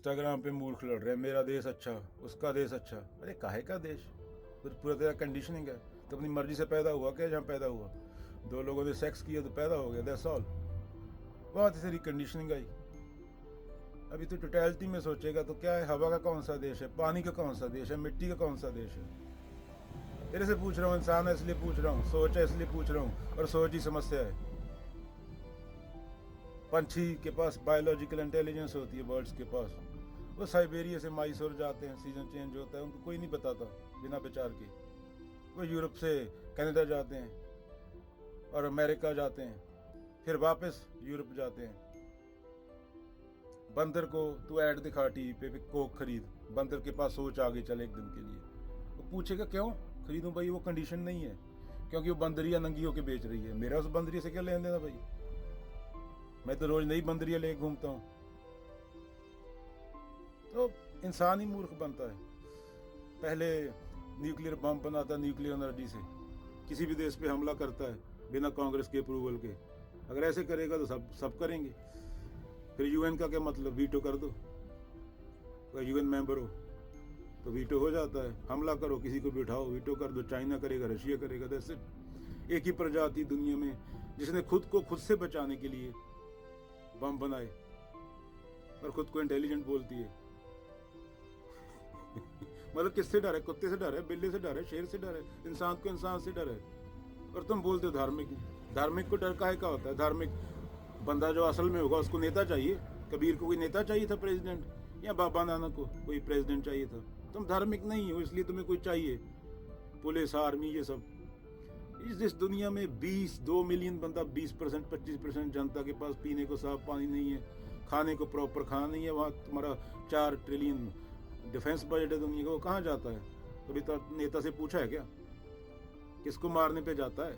Instagram पे मूर्ख लड़ रहे हैं, मेरा देश अच्छा, उसका देश अच्छा। अरे काहे का देश? पूरा तेरा कंडीशनिंग है। तो अपनी मर्जी से पैदा हुआ क्या? जहाँ पैदा हुआ दो लोगों ने सेक्स किया तो पैदा हो गया, दैट्स ऑल। बहुत ही सारी कंडीशनिंग आई। अभी तो टोटलिटी में सोचेगा तो क्या है, हवा का कौन सा देश है, पानी का कौन सा देश है, मिट्टी का कौन सा देश है? तेरे से पूछ रहा हूँ, इंसान है इसलिए पूछ रहा हूँ, सोच है इसलिए पूछ रहा हूँ, और सोच ही समस्या है। पंछी के पास बायोलॉजिकल इंटेलिजेंस होती है, बर्ड्स के पास। वो साइबेरिया से माइसोर जाते हैं, सीजन चेंज होता है, उनको कोई नहीं बताता बिना विचार के। वो यूरोप से कनाडा जाते हैं और अमेरिका जाते हैं, फिर वापस यूरोप जाते हैं। बंदर को तू ऐड दिखा टीवी पे कोक खरीद, बंदर के पास सोच आ गई, चल एक दिन के लिए। वो पूछेगा क्यों खरीदूं भाई? वो कंडीशन नहीं है, क्योंकि वो बंदरिया नंगी होके बेच रही है। मेरा उस बंदरिया से क्या लेन देना भाई? मैं तो रोज नई बंदरिया लेके घूमता हूँ। तो इंसान ही मूर्ख बनता है। पहले न्यूक्लियर बम बनाता न्यूक्लियर एनर्जी से, किसी भी देश पे हमला करता है बिना कांग्रेस के अप्रूवल के। अगर ऐसे करेगा तो सब सब करेंगे। फिर यूएन का क्या मतलब? वीटो कर दो। अगर यूएन मेंबर हो तो वीटो हो जाता है। हमला करो, किसी को बिठाओ, वीटो कर दो। चाइना करेगा, रशिया करेगा, दैट्स इट। एक ही प्रजाति दुनिया में जिसने खुद को खुद से बचाने के लिए बम बनाए और खुद को इंटेलिजेंट बोलती है। मतलब किससे डर है? कुत्ते से डर है, बिल्ली से डर है, शेर से डर है, इंसान को इंसान से डर है। और तुम बोलते हो धार्मिक। धार्मिक को डर काहे का होता है? धार्मिक बंदा जो असल में होगा उसको नेता चाहिए। कबीर को कोई नेता चाहिए था, प्रेसिडेंट? या बाबा नानक को कोई प्रेसिडेंट चाहिए था? तुम धार्मिक नहीं हो इसलिए तुम्हें कोई चाहिए, पुलिस, आर्मी, ये सब। इस दुनिया में 2 मिलियन बंदा, 20% 25% जनता के पास पीने को साफ पानी नहीं है, खाने को प्रॉपर खाना नहीं है। वहाँ तुम्हारा 4 ट्रिलियन डिफेंस बजट है दुनिया का, वो कहाँ जाता है? कभी तो नेता से पूछा है क्या? किसको मारने पे जाता है?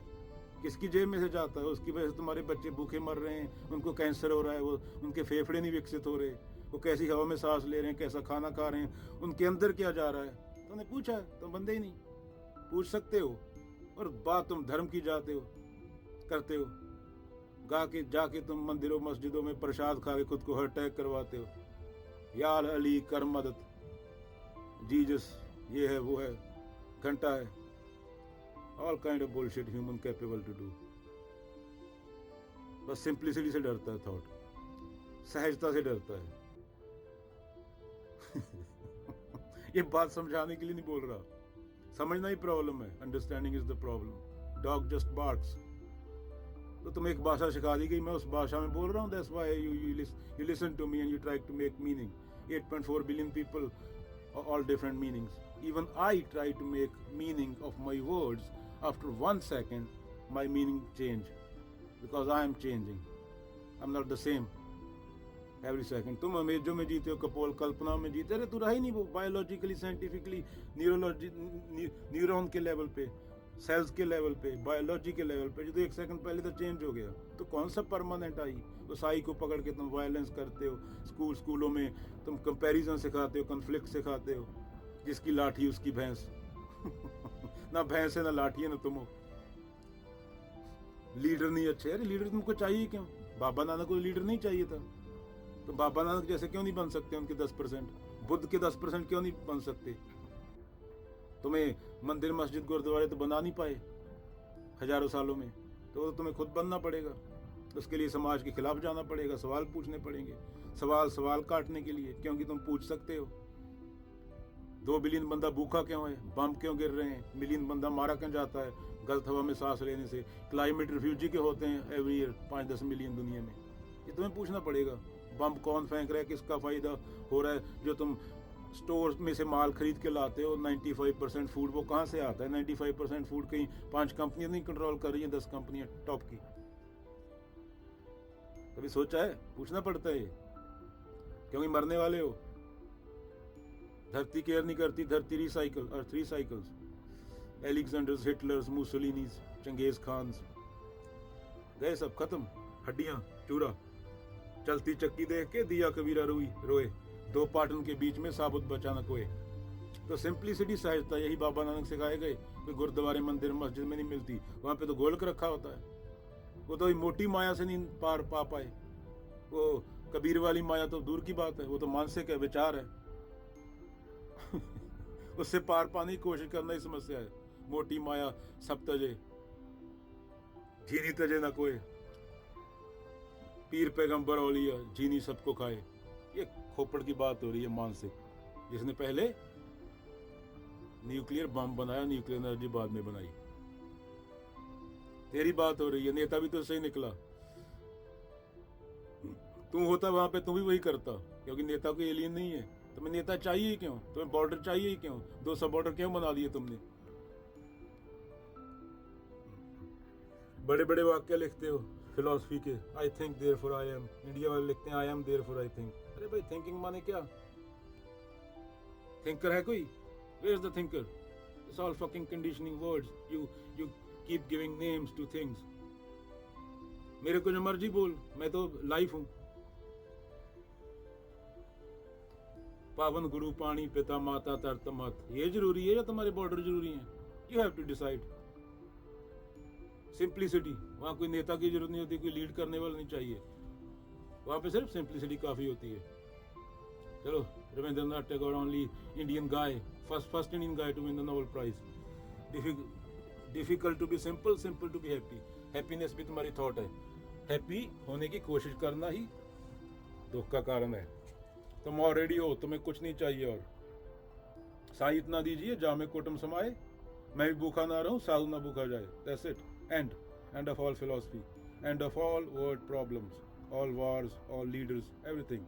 किसकी जेब में से जाता है? उसकी वजह से तुम्हारे बच्चे भूखे मर रहे हैं, उनको कैंसर हो रहा है, वो उनके फेफड़े नहीं विकसित हो रहे, वो कैसी हवा में सांस ले रहे हैं, कैसा खाना खा रहे हैं, उनके अंदर क्या जा रहा है? तुमने पूछा है? तुम बंदे ही नहीं। पूछ सकते हो और बात तुम धर्म की जाते हो, करते हो। गा के जाके तुम मंदिरों मस्जिदों में प्रसाद खा के खुद को हार्ट अटैक करवाते हो। यार अली कर मदद, जीसस ये है वो है, घंटा है, all kind of bullshit human capable to do. बस सिंप्लिसिटी से डरता है थॉट, सहजता से डरता है। ये बात समझाने के लिए नहीं बोल रहा, समझना ही प्रॉब्लम है। Understanding is the problem. Dog just barks. तो तुम्हें एक भाषा सिखा दी गई, मैं उस भाषा में बोल रहा हूँ। That's why you listen to me and you try to make meaning. 8.4 billion people, all different meanings. Even I try to make meaning of my words. After 1 second, my meaning change because I am changing. I'm not the same every second. तुम अमेजो में जीते हो, कपोल कल्पना में जीते। अरे तू रहा ही नहीं वो बायोलॉजिकली, साइंटिफिकली, न्यूरॉन के लेवल पे, सेल्स के लेवल पे, बायोलॉजी के लेवल पे, जो तो 1 सेकंड पहले तो चेंज हो गया। तो कौन सा परमानेंट आई? उस आई को पकड़ के तुम वायलेंस करते हो। स्कूलों में तुम कंपैरिजन सिखाते हो, कन्फ्लिक्ट सिखाते हो। जिसकी लाठी उसकी भैंस। ना भैंस है ना लाठी है ना तुम हो। लीडर नहीं अच्छे। अरे लीडर तुमको चाहिए क्यों? बाबा नानक को लीडर नहीं चाहिए था? तो बाबा नानक जैसे क्यों नहीं बन सकते? उनके 10%, बुद्ध के 10% क्यों नहीं बन सकते? तुम्हें मंदिर मस्जिद गुरुद्वारे तो बना नहीं पाए हजारों सालों में, तो तुम्हें खुद बनना पड़ेगा। उसके लिए समाज के खिलाफ जाना पड़ेगा, सवाल पूछने पड़ेंगे। सवाल काटने के लिए, क्योंकि तुम पूछ सकते हो। 2 बिलियन बंदा भूखा क्यों है? बम क्यों गिर रहे हैं? मिलियन बंदा मारा क्यों जाता है गलत हवा में सांस लेने से? क्लाइमेट रिफ्यूजी के होते हैं एवरी ईयर 5-10 मिलियन दुनिया में। ये तुम्हें पूछना पड़ेगा। बम कौन फेंक रहा है? किसका फायदा हो रहा है? जो तुम स्टोर में से माल खरीद के लाते हो 95% फूड, वो कहाँ से आता है? 95% फूड कहीं 5 कंपनियां नहीं कंट्रोल कर रही हैं, 10 कंपनियां टॉप की। कभी सोचा है? पूछना पड़ता है, क्योंकि मरने वाले हो। धरती केयर नहीं करती, धरती रिसाइकल, अर्थ recycles. Alexander's, Hitler's, मुसोलिनीज, Genghis Khans गए, सब खत्म। हड्डियां चूरा। चलती चक्की देख के दिया कबीरा रोए, 2 पाटन के बीच में साबुत बचा न कोई। तो सिंप्लिसिटी, सहजता, यही बाबा नानक सिखाए गए। कोई गुरुद्वारे मंदिर मस्जिद में नहीं मिलती, वहां पे तो गोलक रखा होता है। वो तो मोटी माया से नहीं पार पा पाए। वो कबीर वाली माया तो दूर की बात है, वो तो मानसिक है, विचार है। उससे पार पाने की कोशिश करना ही समस्या है। मोटी माया सब तजे, जीनी तजे ना कोई, पीर पैगंबर औलिया जीनी सबको खाए। ये खोपड़ की बात हो रही है मानसिक, जिसने पहले न्यूक्लियर बम बनाया, न्यूक्लियर एनर्जी बाद में बनाई। तेरी बात हो रही है, नेता भी तो सही निकला। तू होता वहां पे तू भी वही करता, क्योंकि नेता कोई एलियन नहीं है। तुम्हें नेता चाहिए ही क्यों? तुम्हें बॉर्डर चाहिए ही क्यों? 200 बॉर्डर क्यों बना दिए तुमने? बड़े बड़े वाक्य लिखते हो फिलॉसफी के, I think therefore I am. India वाले लिखते हैं I am therefore I think. अरे भाई, थिंकिंग माने क्या? थिंकर है कोई? Where is the thinker? It's all fucking conditioning words. You keep giving names to things. मेरे को जो मर्जी बोल, मैं तो लाइफ हूं। पावन गुरु पानी पिता माता तरत मत, ये जरूरी है या तुम्हारे बॉर्डर जरूरी है? You have to decide. Simplicity, वहां कोई नेता की जरूरत नहीं होती, कोई लीड करने वाला नहीं चाहिए। वहां पे सिर्फ सिंप्लिसिटी काफी होती है। चलो, Rabindranath Tagore only Indian guy, first Indian guy to win the Nobel prize. Difficult to be simple, simple to be happy. Happiness भी तुम्हारी थॉट है। हैप्पी होने की कोशिश करना ही दुख का कारण है। तुम ऑलरेडी हो, तुम्हें कुछ नहीं चाहिए। और साई इतना दीजिए जामे कोटम समाए, मैं भी भूखा ना रहूं, साधु ना भूखा जाए। That's it. End of all philosophy, end of all world problems, all Wars, all leaders, everything.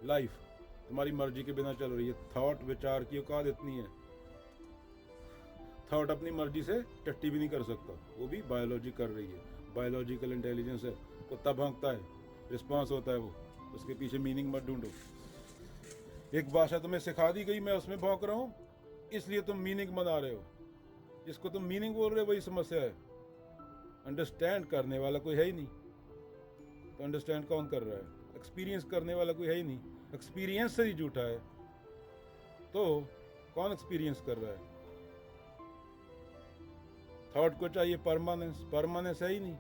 Life तुम्हारी मर्जी के बिना चल रही है। थॉट, विचार की औकात इतनी है, थॉट अपनी मर्जी से टट्टी भी नहीं कर सकता, वो भी बायोलॉजी कर रही है। बायोलॉजिकल इंटेलिजेंस है। कुत्ता भौंकता है, रिस्पॉन्स होता है वो, उसके पीछे मीनिंग मत ढूंढो। एक भाषा तुम्हें सिखा दी गई, मैं उसमें भौंक रहा हूँ, इसलिए तुम मीनिंग बना रहे हो। जिसको तुम मीनिंग बोल रहे हो वही समस्या है। अंडरस्टैंड करने वाला कोई है ही नहीं, तो अंडरस्टैंड कौन कर रहा है? एक्सपीरियंस करने वाला कोई है ही नहीं। एक्सपीरियंस से ही झूठा है, तो कौन एक्सपीरियंस कर रहा है? थॉट को चाहिए परमानेंस, परमानेंस है ही नहीं।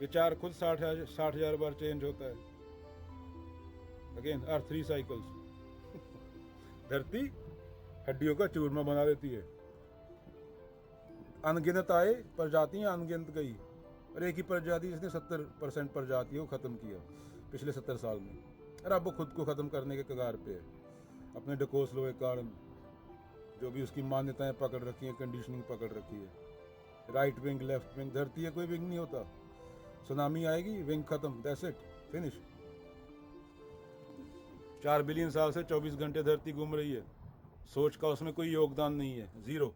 विचार खुद 60,000 बार चेंज होता है। अगेन अर्थ रिसाइकल्स। धरती हड्डियों का चूरमा बना देती है। अनगिनत आए, प्रजातियां अनगिनत गई, और एक ही प्रजाति जिसने 70% प्रजातियों को खत्म किया पिछले 70 साल में। और अब वो खुद को खत्म करने के कगार पे है, अपने डकोसलों के कारण। जो भी उसकी मान्यताएं पकड़ रखी है, कंडीशनिंग पकड़ रखी है, राइट विंग, लेफ्ट विंग। धरती है, कोई विंग नहीं होता। सुनामी आएगी, विंग खत्म, दैट्स इट, फिनिश। 4 बिलियन साल से 24 घंटे धरती घूम रही है। सोच का उसमें कोई योगदान नहीं है, जीरो।